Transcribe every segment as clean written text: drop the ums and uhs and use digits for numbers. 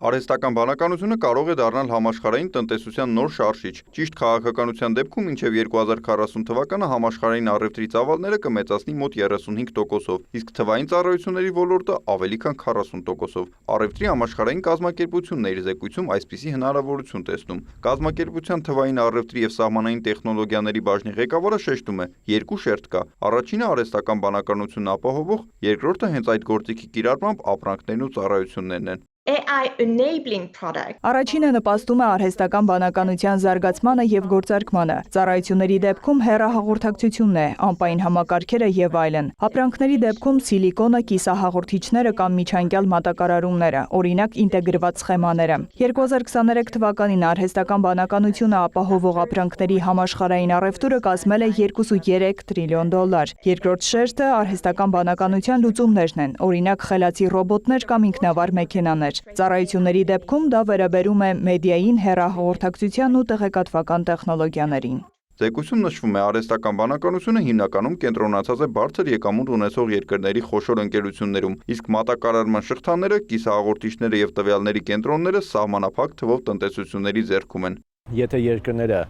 Արհեստական բանականությունը կարող է դառնալ համաշխարհային տնտեսության նոր շարժիչ։ Ճիշտ քաղաքականության դեպքում մինչև 2040 թվականը համաշխարհային առևտրի ծավալները կմեծացնի մոտ 35%-ով, իսկ թվային ծառայությունների ոլորտը ավելի քան 40%-ով։ Առևտրի համաշխարհային կազմակերպությունն է իր զեկույցում այսպիսի հնարավորություն տեսնում։ Կազմակերպության թվային առևտրի եւ սահմանային տեխնոլոգիաների բաժնի ղեկավարը շեշտում է. երկու շերտ կա։ Առաջինը արհեստական բանականությունն ապահովող, երկրորդը հենց այդ գործիքի կիրառմամբ ապրանքներն ու ծառայություններն են։ AI enabling product. Առաջինը նպաստում է արհեստական բանականության զարգացմանը եւ գործարկմանը, ծառայությունների դեպքում հեռահաղորդակցությունն է, անպային համակարգերը եւ այլն։ Ապրանքների դեպքում սիլիկոնը, կիսահաղորդիչները կամ միջանկյալ մատակարարումները, օրինակ ինտեգրված սխեմաները։ 2023 թվականին արհեստական բանականությունը ապահովող ապրանքների համաշխարհային առևտուրը կազմել է 2.3 տրիլիոն դոլար։ Երկրորդ շերտը արհեստական բանականության լուծումներն են, օրինակ խելացի ռոբոտներ կամ ինքնավար մեքենաներ։ Ծառայությունների դեպքում դա վերաբերում է մեդիային, հեռահաղորդակցության ու տեղեկատվական տեխնոլոգիաներին։ Զեկույցում նշվում է, արհեստական բանականությունը հիմնականում կենտրոնացած է բարձր եկամուտ ունեցող երկրների խոշոր ընկերություններում, իսկ մատակարարման շղթաները, կիսահաղորդիչները եւ տվյալների կենտրոնները սահմանափակ թվով տնտեսությունների ձեռքում են։ Եթե երկրները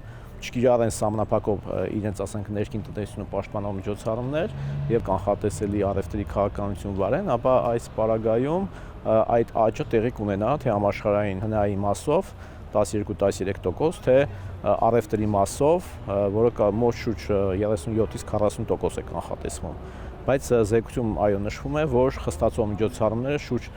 չկիրառեն սահմանափակով իրենց ասենք ներքին տնտեսությունը պաշտպանող միջոցառումներ եւ կանխատեսելի առևտրի քաղաքականություն վարեն, ապա այս պարագայում այդ աճը տեղի կունենա թե համաշխարհային հնայի մասով 12-13%, թե առևտրի մասով, որը մոտ շուրջ 37-ից 40% է կանխատեսվում։ Բայց զեկույցում այո նշվում է, որ խստացող միջոցառումները շուրջ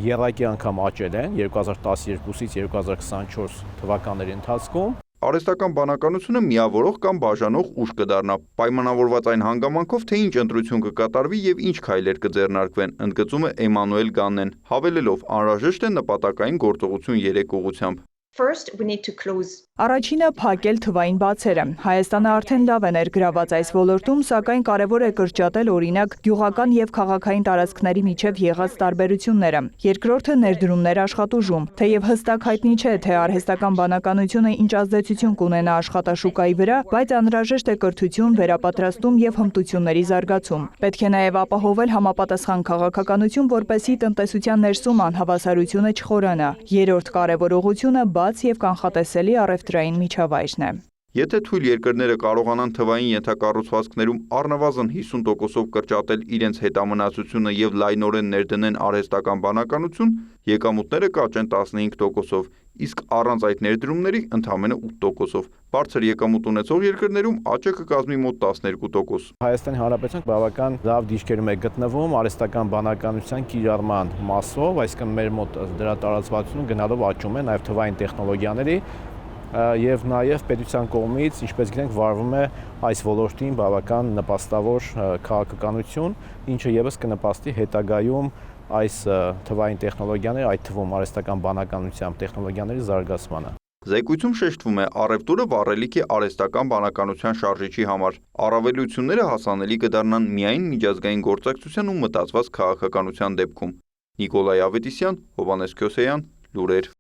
եռակի անգամ աճել են 2012-ից 2024 թվականների ընթացքում։ Արհեստական բանականությունը միավորող կամ բաժանող ուժ կդառնա, պայմանավորված այն հանգամանքով, թե ինչ ընտրություն կկատարվի եւ ինչ քայլեր կձեռնարկվեն, ընդգծում է Էմանուել Գաննեն, հավելելով, անհրաժեշտ է նպատակային գործողություն 3 ուղղությամբ։ First, we need to close. Առաջինը փակել թվային բացերը։ Հայաստանը արդեն լավ է ներգրաված այս ոլորտում, սակայն կարևոր է կրճատել օրինակ գյուղական եւ քաղաքային տարածքների միջև եղած տարբերությունները։ Երկրորդը ներդրումներ աշխատուժում։ Թեև հստակ հայտնի չէ, թե արհեստական բանականությունը ինչ ազդեցություն կունենա աշխատաշուկայի վրա, բայց անհրաժեշտ է կրթություն, վերապատրաստում եւ հմտությունների զարգացում։ Պետք է նաեւ ապահովել համապատասխան քաղաքականություն, որպեսզի տնտեսության ներսում անհավասարությունը չխորանա։ Երրորդ կարևոր ուղղությունը բաց եւ կանխատեսելի առևտրային միջավայրն է։ Եթե թույլ երկրները կարողանան թվային ենթակառուցվածքներում առնվազն 50%-ով կրճատել իրենց հետամնացությունը եւ լայնորեն ներդնեն արհեստական բանականություն, եկամուտները կաճեն 15%-ով, իսկ առանց այդ ներդրումների ընդամենը 8%-ով։ Բարձր եկամուտ ունեցող երկրներում աճը կկազմի մոտ 12%։ Հայաստանի Հանրապետությունը բավական լավ դիրքերում է գտնվում արհեստական բանականության կիրառման մասով, այսինքն մեր մոտ դրա տարածվածությունը գնալով աճում է, նաև թվային տեխնոլոգիաների եւ նաեւ պետության կողմից, ինչպես գիտենք, վարվում է այս ոլորտին բավական նպաստավոր քաղաքականություն, ինչը եւս կնպաստի հետագայում այս թվային տեխնոլոգիաների, այդ թվում արհեստական բանականության տեխնոլոգիաների զարգացմանը։ Զեկույցում շեշտվում է, առևտուրը վառելիք է արհեստական բանականության շարժիչի համար։ Առավելությունները հասանելի կդառնան միայն միջազգային գործակցության ու մտածված քաղաքականության դեպքում։ Նիկոլայ Ավետիսյան, Հովհաննես Քյոսեյան, լուրեր։